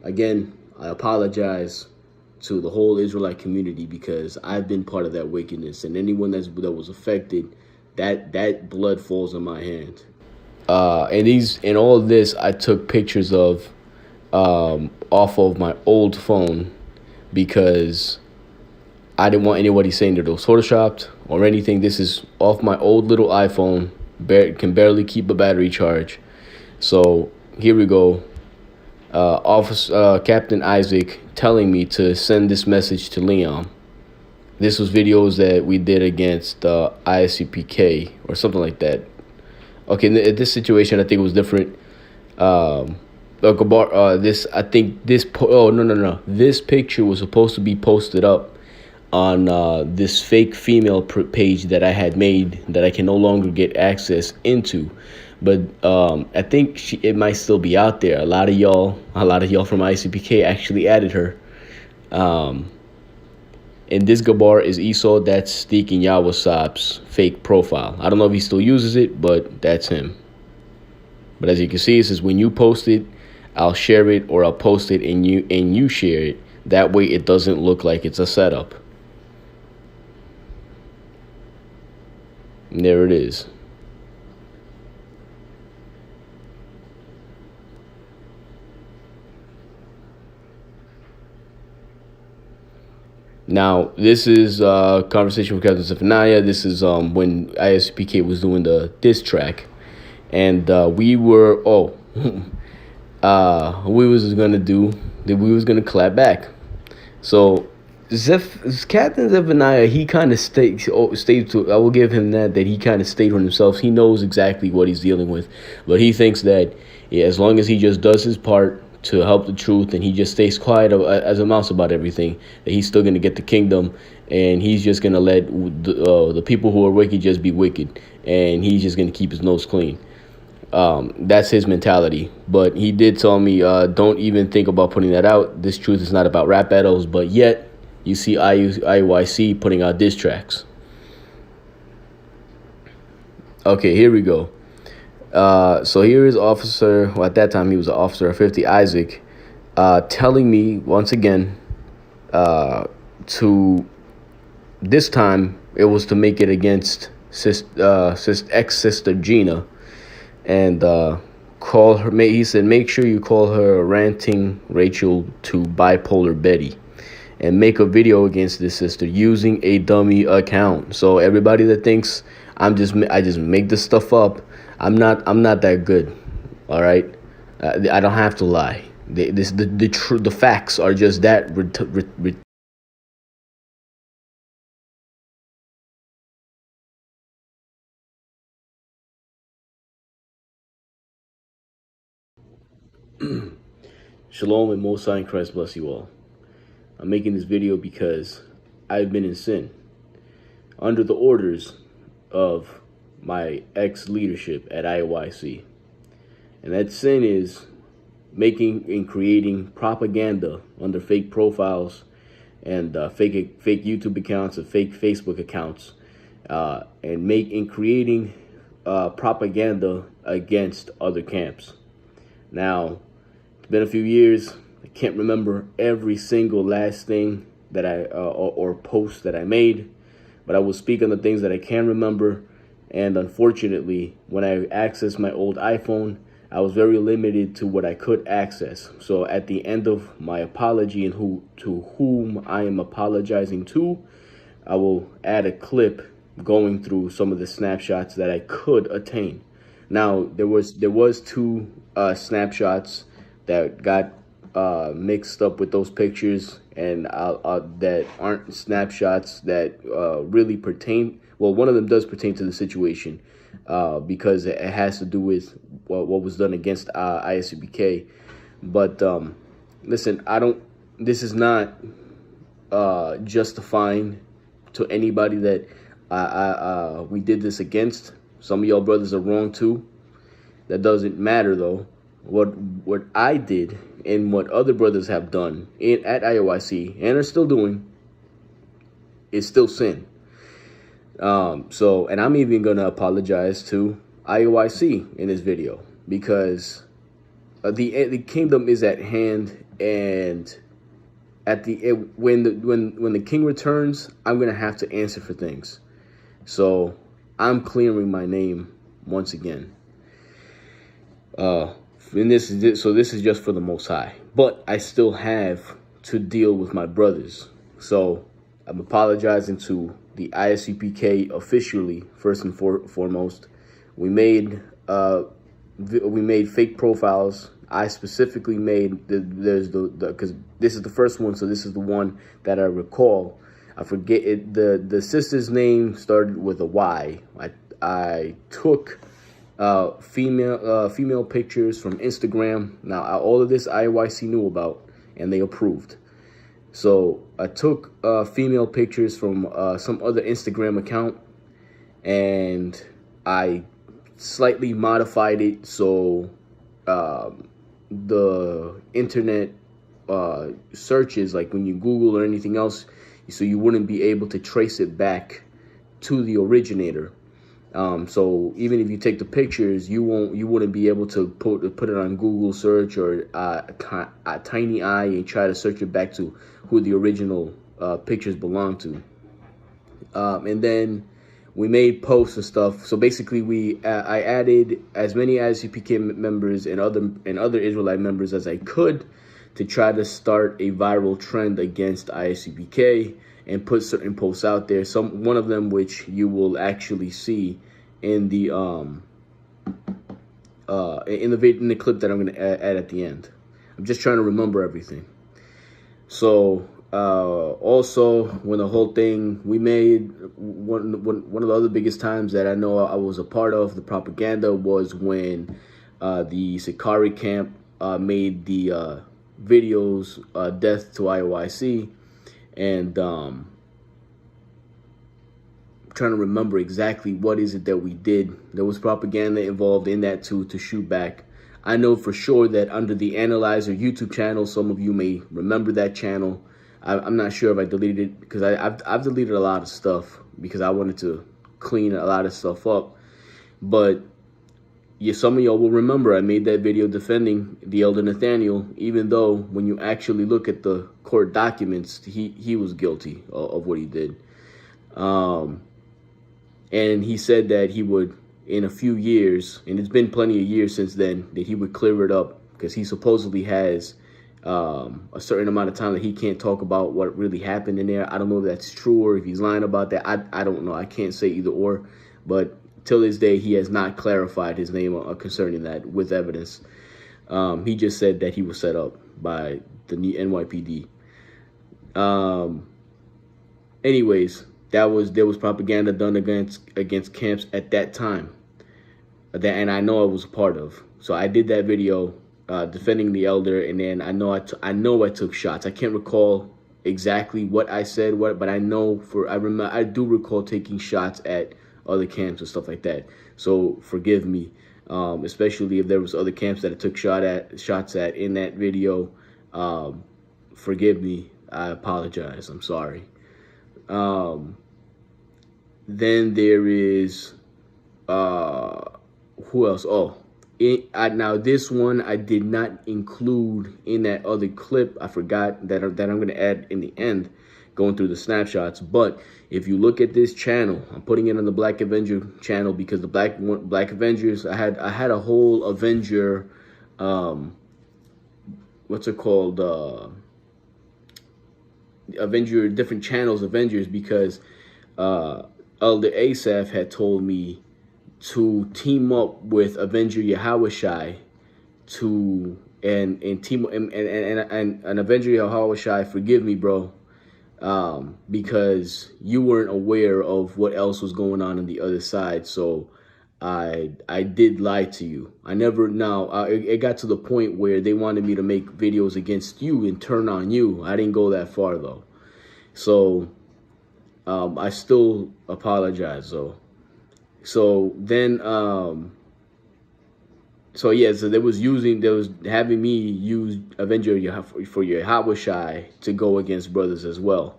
Again, I apologize to the whole Israelite community because I've been part of that wickedness, and anyone that was affected, that blood falls on my hand. And all of this, I took pictures of off of my old phone because I didn't want anybody saying that it was photoshopped or anything. This is off my old little iPhone. Can barely keep a battery charge. So here we go. Captain Isaac telling me to send this message to Leon. This was videos that we did against ISUPK or something like that. Okay, in this situation, I think it was different. This picture was supposed to be posted up on this fake female page that I had made that I can no longer get access into. But I think it might still be out there. A lot of y'all from ISUPK actually added her. And this Gabar is Esau. That's Steak and Yawasop's fake profile. I don't know if he still uses it, but that's him. But as you can see, it says when you post it, I'll share it, or I'll post it and you share it. That way it doesn't look like it's a setup. And there it is. Now, this is a conversation with Captain Zephaniah. This is when ISUPK was doing the diss track. And we were, we was gonna clap back. So Captain Zephaniah, he kind of stayed to, I will give him that he kind of stayed on himself. He knows exactly what he's dealing with, but he thinks that as long as he just does his part to help the truth and he just stays quiet as a mouse about everything, that he's still going to get the kingdom, and he's just going to let the people who are wicked just be wicked, and he's just going to keep his nose clean. That's his mentality. But he did tell me, don't even think about putting that out. This truth is not about rap battles, but yet you see IUIC putting out diss tracks. Okay, here we go. So here is officer, well, at that time he was an officer of 50, Isaac, telling me once again to, this time it was to make it against ex-sister Gina, and call her, he said, make sure you call her ranting Rachel to bipolar Betty, and make a video against this sister using a dummy account. So everybody that thinks I just make this stuff up, I'm not that good. All right, I don't have to lie. The facts are just that. Shalom and Most High in Christ bless you all. I'm making this video because I've been in sin under the orders of my ex-leadership at IUIC. And that sin is making and creating propaganda under fake profiles and fake YouTube accounts and fake Facebook accounts, and creating propaganda against other camps. Now, it's been a few years. I can't remember every single last thing that or post that I made, but I will speak on the things that I can remember. And unfortunately, when I accessed my old iPhone, I was very limited to what I could access. So at the end of my apology and to whom I am apologizing to, I will add a clip going through some of the snapshots that I could attain. Now, there was two snapshots that got mixed up with those pictures, and that aren't snapshots that really pertain. Well, one of them does pertain to the situation because it has to do with what was done against ISUPK. But listen, this is not justifying to anybody that we did this against. Some of y'all brothers are wrong too. That doesn't matter though. What I did and what other brothers have done at IUIC and are still doing is still sin. And I'm even gonna apologize to IUIC in this video, because the kingdom is at hand, and when the king returns, I'm gonna have to answer for things. So I'm clearing my name once again. And this is just for the Most High, but I still have to deal with my brothers. So I'm apologizing to the ISUPK officially. First and foremost, we made fake profiles. I specifically made because this is the first one, so this is the one that I recall. I forget it. The sister's name started with a Y. I took female pictures from Instagram. Now all of this IUIC knew about, and they approved. So I took female pictures from some other Instagram account, and I slightly modified it so the internet searches, like when you Google or anything else, so you wouldn't be able to trace it back to the originator. So even if you take the pictures, you wouldn't be able to put it on Google search or a tiny eye and try to search it back to who the original pictures belong to. And then we made posts and stuff. So basically, I added as many ISUPK members and other Israelite members as I could to try to start a viral trend against ISUPK and put certain posts out there. One of them which you will actually see in the clip that I'm going to add at the end. I'm just trying to remember everything. So also, when the whole thing, we made one of the other biggest times that I know I was a part of the propaganda was when the Sakari camp made the videos death to IUIC, and I'm trying to remember exactly what is it that we did. There was propaganda involved in that too, to shoot back. I know for sure that under the Analyzer YouTube channel, some of you may remember that channel. I'm not sure if I deleted it, because I've deleted a lot of stuff because I wanted to clean a lot of stuff up. But yeah, some of y'all will remember I made that video defending the elder Nathaniel, even though when you actually look at the court documents, he was guilty of what he did. And he said that he would, in a few years, and it's been plenty of years since then, that he would clear it up, because he supposedly has a certain amount of time that he can't talk about what really happened in there. I don't know if that's true or if he's lying about that. I don't know. I can't say either or. But till this day, he has not clarified his name concerning that with evidence. He just said that he was set up by the NYPD. Anyways, there was propaganda done against camps at that time, and I know I was a part of. So I did that video defending the elder, and then I know I took shots. I can't recall exactly what I said, but I know I do recall taking shots at other camps and stuff like that. So forgive me, especially if there was other camps that I took shots at in that video. Forgive me. I apologize. I'm sorry. Then there is who else? Oh, now this one I did not include in that other clip. I forgot that I'm going to add in the end, going through the snapshots. But if you look at this channel, I'm putting it on the Black Avenger channel, because the Black Avengers, I had a whole Avenger, what's it called? Avenger, different channels, Avengers, because Elder Asaph had told me to team up with Avenger Yahushai and team and Avenger Yahushai, forgive me, bro, because you weren't aware of what else was going on the other side. So I did lie to you. I never. Now it got to the point where they wanted me to make videos against you and turn on you. I didn't go that far though. So I still apologize though. So then so yeah, so there was having me use Avenger for your Yahushai to go against brothers as well.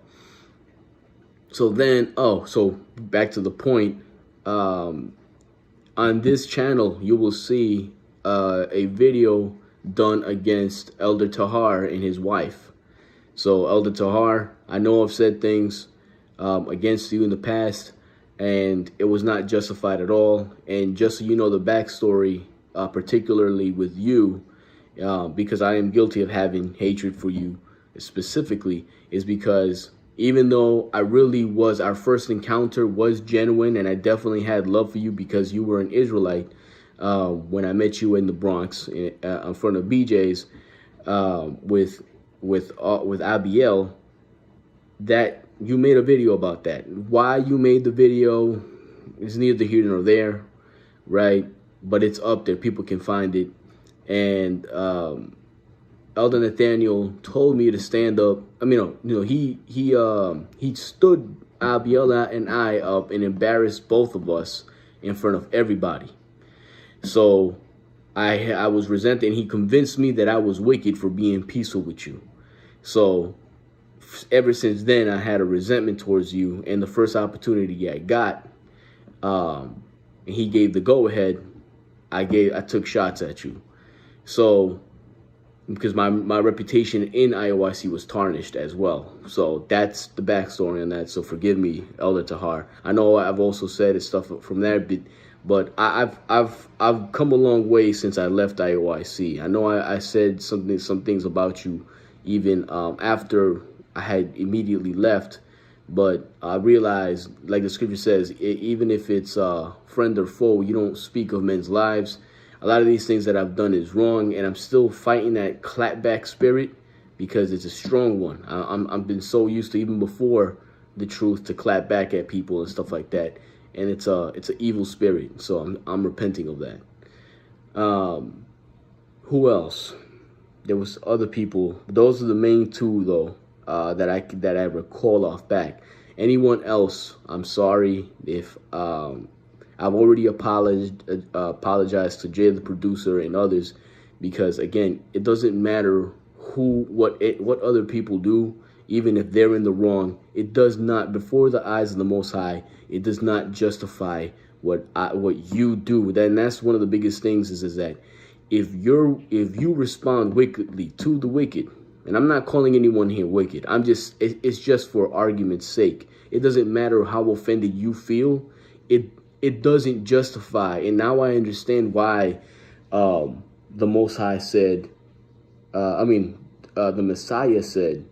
So then so back to the point, on this channel you will see a video done against Elder Tahar and his wife. So Elder Tahar, I know I've said things against you in the past, and it was not justified at all. And just so you know the backstory, particularly with you, because I am guilty of having hatred for you specifically, is because even though our first encounter was genuine, and I definitely had love for you because you were an Israelite, when I met you in the Bronx in front of BJ's with Abiel, that you made a video about that. Why you made the video is neither here nor there, right? But it's up there. People can find it. And Elder Nathaniel told me to stand up. I mean, he stood Abiel and I up and embarrassed both of us in front of everybody. So I was resented, and he convinced me that I was wicked for being peaceful with you. So ever since then, I had a resentment towards you, and the first opportunity I got, and he gave the go-ahead, I took shots at you. So, because my reputation in IUIC was tarnished as well. So that's the backstory on that. So forgive me, Elder Tahar. I know I've also said stuff from there, but I've come a long way since I left IUIC. I know I said some things about you even after I had immediately left, but I realized, like the scripture says, even if it's friend or foe, you don't speak of men's lives. A lot of these things that I've done is wrong, and I'm still fighting that clapback spirit because it's a strong one. I've been so used to, even before the truth, to clap back at people and stuff like that, and it's an evil spirit. So I'm repenting of that. Who else? There was other people. Those are the main two, though, that I recall off back. Anyone else, I'm sorry if I've already apologized to Jay, the producer, and others, because again, it doesn't matter what other people do, even if they're in the wrong. It does not, before the eyes of the Most High, it does not justify what you do. And that's one of the biggest things is that if you respond wickedly to the wicked, and I'm not calling anyone here wicked, it's just for argument's sake. It doesn't matter how offended you feel. It doesn't justify. And now I understand why the Most High said, the Messiah said,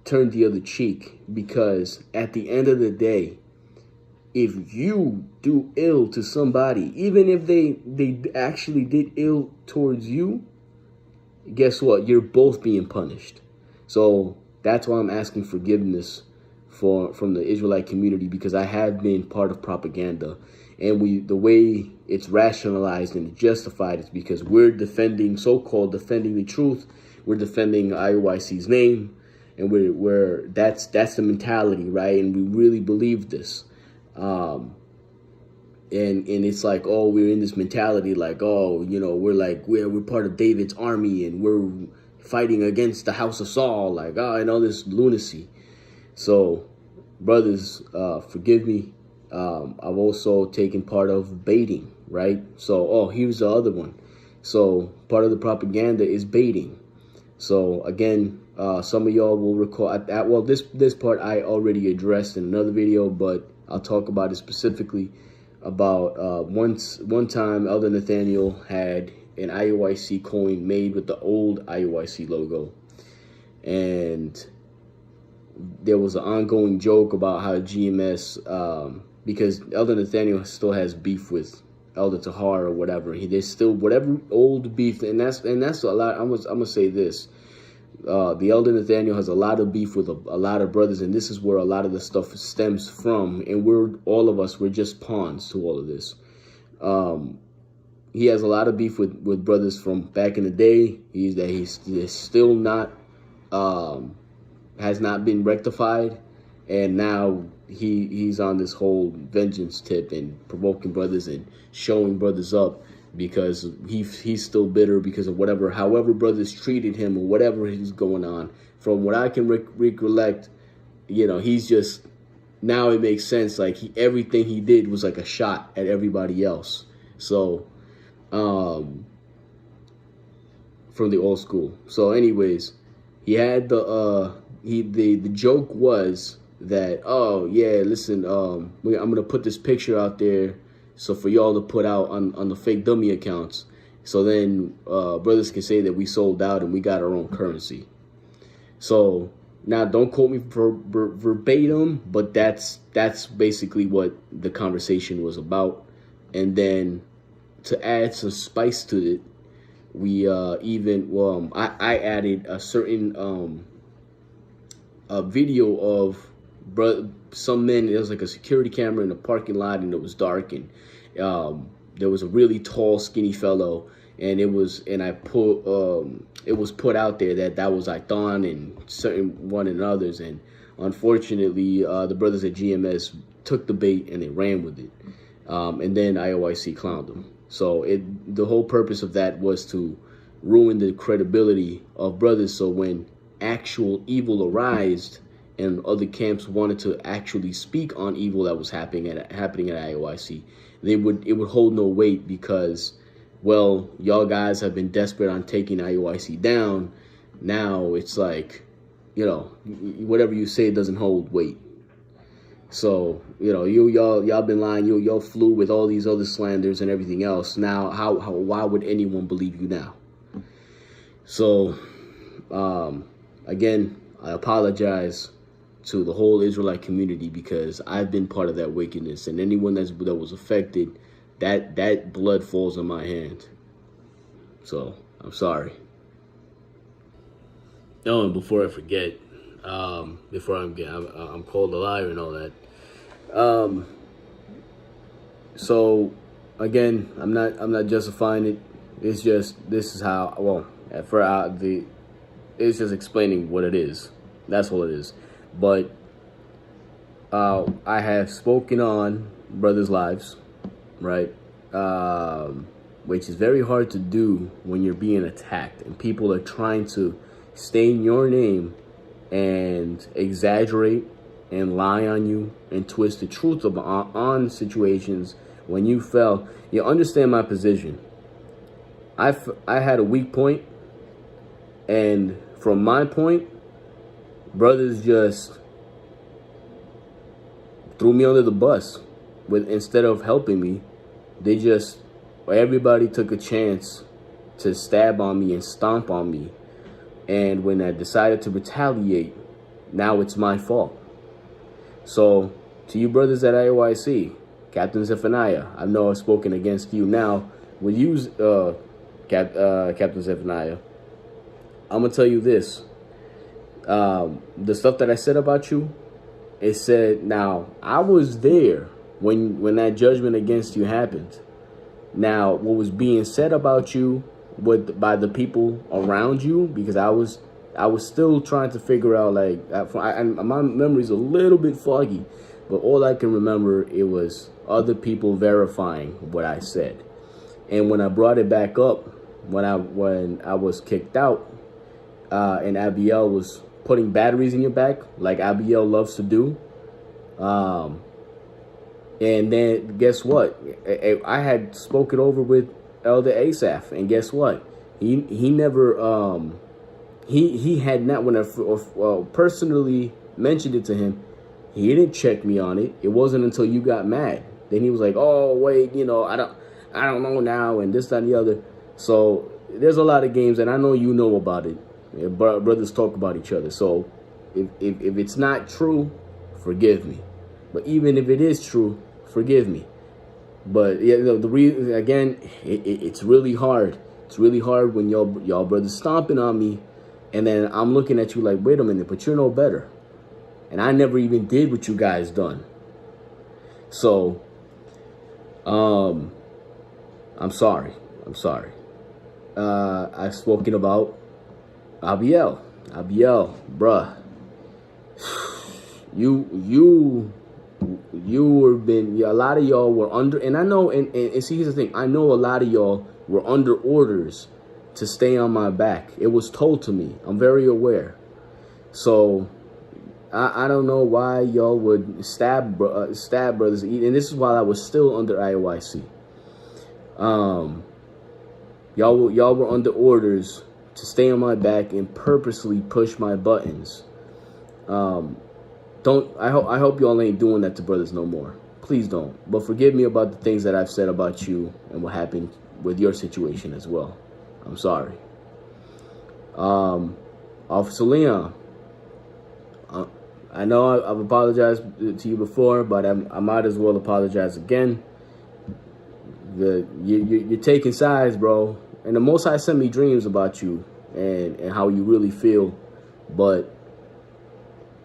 turn the other cheek. Because at the end of the day, if you do ill to somebody, even if they actually did ill towards you, guess what? You're both being punished. So that's why I'm asking forgiveness from the Israelite community, because I have been part of propaganda, and the way it's rationalized and justified is because we're so-called defending the truth. We're defending IUIC's name, and that's the mentality, right? And we really believe this. And it's like, oh, we're in this mentality, like, oh, we're part of David's army, and we're fighting against the house of Saul, like, and all this lunacy. So, brothers, forgive me. I've also taken part of baiting, right? So, here's the other one. So, part of the propaganda is baiting. So, again, some of y'all will recall, well, this part I already addressed in another video, but I'll talk about it specifically. About one time, Elder Nathaniel had an IUIC coin made with the old IUIC logo, and there was an ongoing joke about how GMS, because Elder Nathaniel still has beef with Elder Tahar or whatever. There's still whatever old beef, and that's a lot. I'm gonna say this: the Elder Nathaniel has a lot of beef with a lot of brothers, and this is where a lot of the stuff stems from. And we're just pawns to all of this. He has a lot of beef with brothers from back in the day. He's still not. Has not been rectified, and now he's on this whole vengeance tip and provoking brothers and showing brothers up because he's still bitter because of however brothers treated him or whatever is going on. From what I can recollect, he's just, now it makes sense. Like everything he did was like a shot at everybody else. So from the old school. So anyways, he had the joke was that, oh yeah, listen, I'm gonna put this picture out there so for y'all to put out on the fake dummy accounts, so then brothers can say that we sold out and we got our own currency. So now don't quote me for verbatim, but that's basically what the conversation was about. And then to add some spice to it, we I added a certain a video of some men. There was like a security camera in the parking lot, and it was dark, and there was a really tall, skinny fellow, and it was put out there that was Ithon and certain one and others, and unfortunately the brothers at GMS took the bait and they ran with it, and then IUIC clowned them. So the whole purpose of that was to ruin the credibility of brothers, so when actual evil arised and other camps wanted to actually speak on evil that was happening at IUIC, it would hold no weight, because, well, y'all guys have been desperate on taking IUIC down. Now it's like, you know, whatever you say doesn't hold weight. So, you know, y'all been lying. Y'all flew with all these other slanders and everything else. Now, why would anyone believe you now? So, again, I apologize to the whole Israelite community, because I've been part of that wickedness, and anyone that was affected, that blood falls on my hand. So I'm sorry. Oh, and before I forget, before I'm called a liar and all that. So again, I'm not justifying it. It's just, this is how, well, it's just explaining what it is. That's all it is. But I have spoken on brothers' lives, right? Which is very hard to do when you're being attacked and people are trying to stain your name and exaggerate and lie on you and twist the truth on situations when you fell. You understand my position. I had a weak point, and from my point, brothers just threw me under the bus. Instead of helping me, everybody took a chance to stab on me and stomp on me. And when I decided to retaliate, now it's my fault. So to you brothers at IUIC, Captain Zephaniah, I know I've spoken against you. Now, with you, Captain Zephaniah, I'm going to tell you this. The stuff that I said about you, it said, now, I was there when that judgment against you happened. Now, what was being said about you by the people around you, because I was still trying to figure out, like, my memory's a little bit foggy, but all I can remember, it was other people verifying what I said. And when I brought it back up, when I was kicked out, and Abiel was putting batteries in your back, like Abiel loves to do, and then guess what? I had spoken over with Elder Asaph, and guess what? He never he had not, when I personally mentioned it to him, he didn't check me on it. It wasn't until you got mad. Then he was like, oh wait, you know, I don't know now, and this, that, and the other. So there's a lot of games, and I know you know about it. Brothers talk about each other. So if it's not true, forgive me. But even if it is true, forgive me. But yeah, the reason, again, it's really hard. It's really hard when y'all brothers stomping on me, and then I'm looking at you like, wait a minute, but you're no better. And I never even did what you guys done. So, I'm sorry. I've spoken about Abiel, bruh. A lot of y'all were under, and I know, and see, here's the thing. I know a lot of y'all were under orders to stay on my back. It was told to me. I'm very aware. So I don't know why y'all would stab brothers. And this is while I was still under IUIC. Y'all were under orders to stay on my back and purposely push my buttons. I hope y'all ain't doing that to brothers no more. Please don't. But forgive me about the things that I've said about you and what happened with your situation as well. I'm sorry. Officer Leon, I know I've apologized to you before, but I might as well apologize again. You're taking sides, bro. And the Most High sent me dreams about you and how you really feel. But,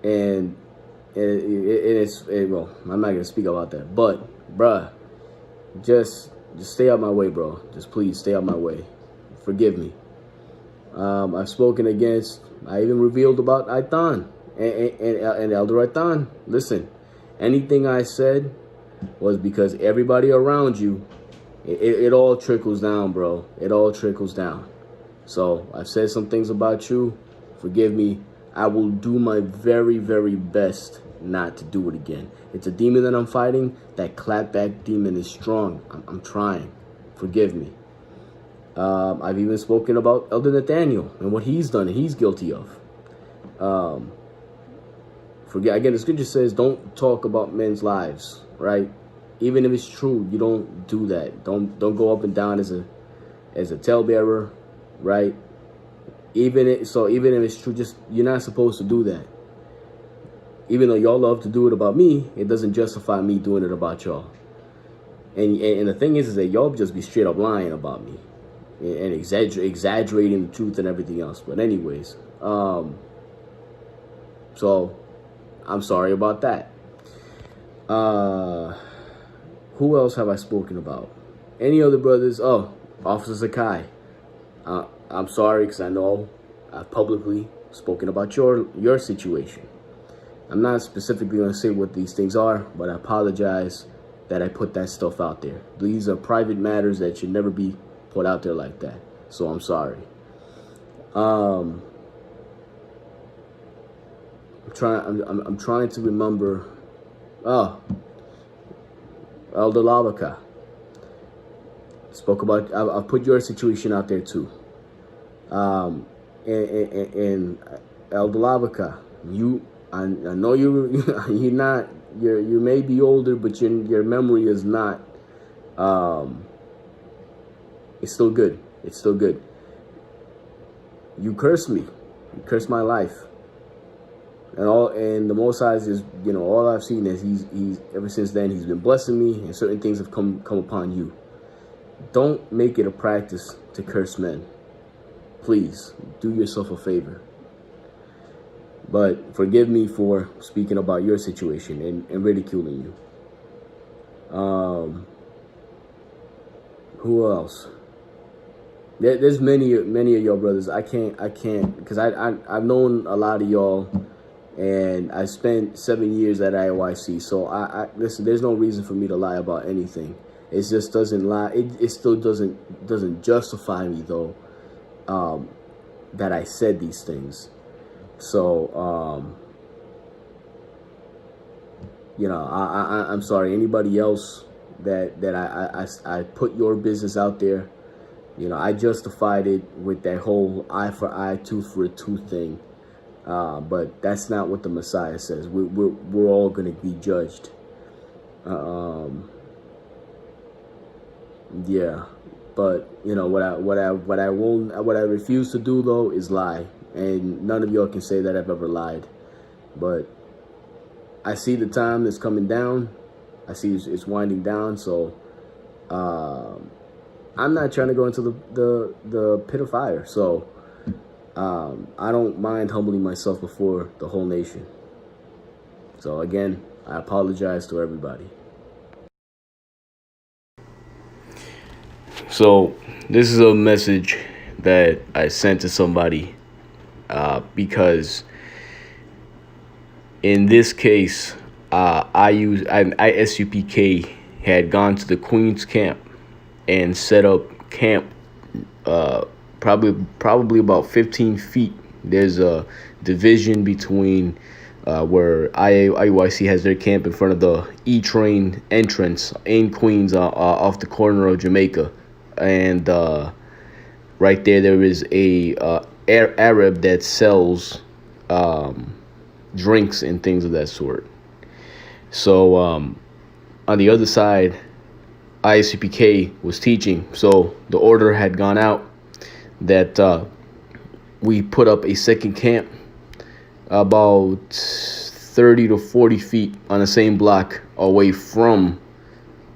well, I'm not going to speak about that. But, bruh, just stay out my way, bro. Just please stay out my way. Forgive me. I've spoken against, I even revealed about Ithan and Elder Ithan. Listen, anything I said was because everybody around you, it all trickles down, bro. It all trickles down. So I've said some things about you. Forgive me. I will do my very, very best not to do it again. It's a demon that I'm fighting. That clapback demon is strong. I'm trying. Forgive me. I've even spoken about Elder Nathaniel and what he's done and he's guilty of. Again, the scripture says, don't talk about men's lives, right? Even if it's true, you don't do that. Don't go up and down as a talebearer, right? Even if it's true, just you're not supposed to do that. Even though y'all love to do it about me, it doesn't justify me doing it about y'all. And the thing is that y'all just be straight up lying about me and exaggerating the truth and everything else. But anyways, so I'm sorry about that. Who else have I spoken about? Any other brothers? Oh, Officer Sakai. I'm sorry because I know I've publicly spoken about your situation. I'm not specifically going to say what these things are, but I apologize that I put that stuff out there. These are private matters that should never be put out there like that. So I'm sorry. I'm trying to remember. Oh, Elder Lavaka. Spoke about. I've put your situation out there too. And Elder Lavaka, I know you're not. You may be older, but your memory is not. It's still good. It's still good. You cursed me. You cursed my life. And the Most High is, all I've seen is he's ever since then he's been blessing me, and certain things have come upon you. Don't make it a practice to curse men. Please do yourself a favor. But forgive me for speaking about your situation and ridiculing you. Who else? There's many of your brothers. I can't because I've known a lot of y'all. And I spent 7 years at IUIC, so listen. There's no reason for me to lie about anything. It just doesn't lie. It still doesn't justify me though. That I said these things. So I'm sorry. Anybody else that I put your business out there. I justified it with that whole eye for eye, tooth for a tooth thing. But that's not what the Messiah says. We're all going to be judged. Yeah, but what I refuse to do though is lie, and none of y'all can say that I've ever lied. But I see the time that's coming down. I see it's winding down. So I'm not trying to go into the pit of fire. So. I don't mind humbling myself before the whole nation. So again, I apologize to everybody. So this is a message that I sent to somebody because in this case, ISUPK had gone to the Queen's camp and set up camp probably about 15 feet. There's a division between where IUIC has their camp in front of the E-train entrance in Queens off the corner of Jamaica. And right there is a Arab that sells drinks and things of that sort. So on the other side, ISUPK was teaching. So the order had gone out that we put up a second camp about 30 to 40 feet on the same block away from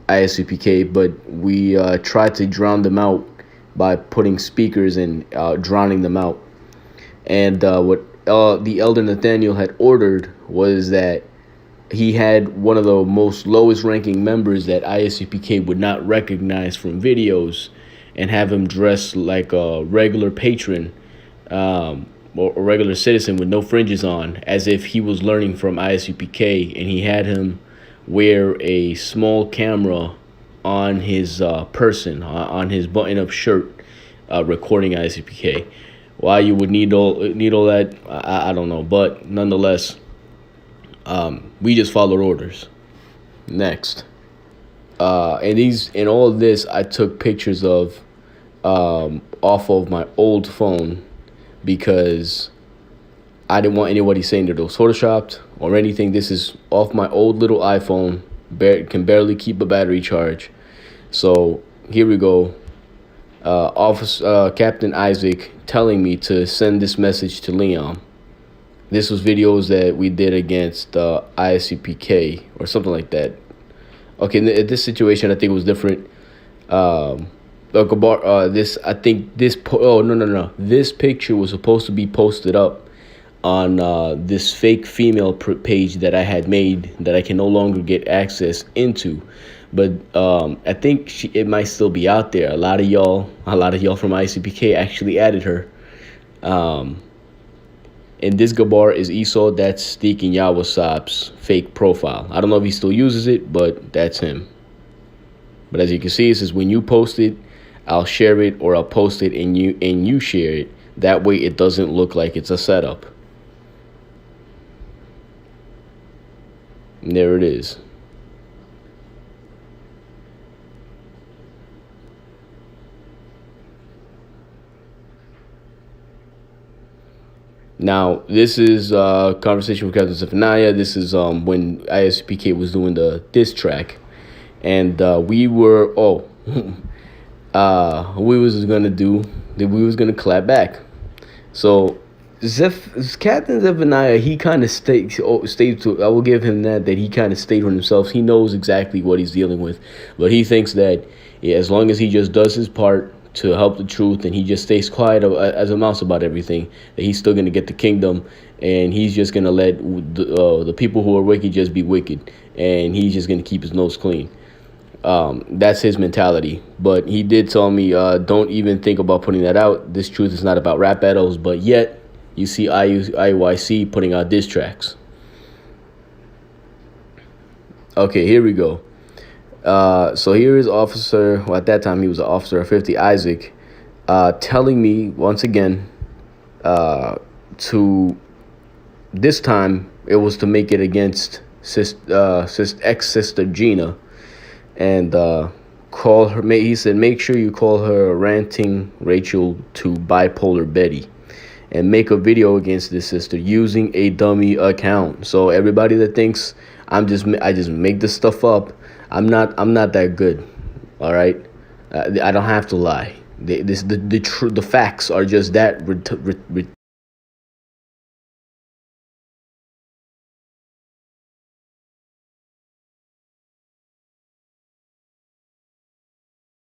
ISUPK, but we tried to drown them out by putting speakers and drowning them out. And what the elder Nathaniel had ordered was that he had one of the most lowest ranking members that ISUPK would not recognize from videos and have him dress like a regular patron or a regular citizen with no fringes on, as if he was learning from ISUPK, and he had him wear a small camera on his person, on his button-up shirt, recording ISUPK. Why you would need all that, I don't know, but nonetheless, we just followed orders. Next, and all of this I took pictures of off of my old phone, because I didn't want anybody saying that it was photoshopped or anything. This is off my old little iPhone, can barely keep a battery charge. So here we go. Captain Isaac telling me to send this message to Leon. This was videos that we did against ISUPK or something like that. Okay, in this situation, I think it was different. This picture was supposed to be posted up on this fake female page that I had made that I can no longer get access into. But I think it might still be out there. A lot of y'all from ISUPK actually added her. And this Gabar is Esau. That's Deacon Yawasop's fake profile. I don't know if he still uses it, but that's him. But as you can see, it says when you post it, I'll share it, or I'll post it and you share it. That way it doesn't look like it's a setup. And there it is. Now, this is a conversation with Captain Zephaniah. This is when ISUPK was doing the diss track. And we were, we was gonna clap back. So Captain Zephaniah, he kind of stayed to, I will give him that he kind of stayed on himself. He knows exactly what he's dealing with, but he thinks that as long as he just does his part to help the truth and he just stays quiet as a mouse about everything, that he's still going to get the kingdom, and he's just going to let the people who are wicked just be wicked, and he's just going to keep his nose clean. That's his mentality. But he did tell me, don't even think about putting that out. This truth is not about rap battles, but yet you see IUIC putting out diss tracks. Okay, here we go. So here is Officer, well, at that time he was an officer of 50, Isaac, telling me once again to, this time it was to make it against ex-sister Gina, and call her, he said, make sure you call her ranting Rachel to bipolar Betty, and make a video against this sister using a dummy account. So everybody that thinks I just make this stuff up, I'm not that good. All right, I don't have to lie. The facts are just that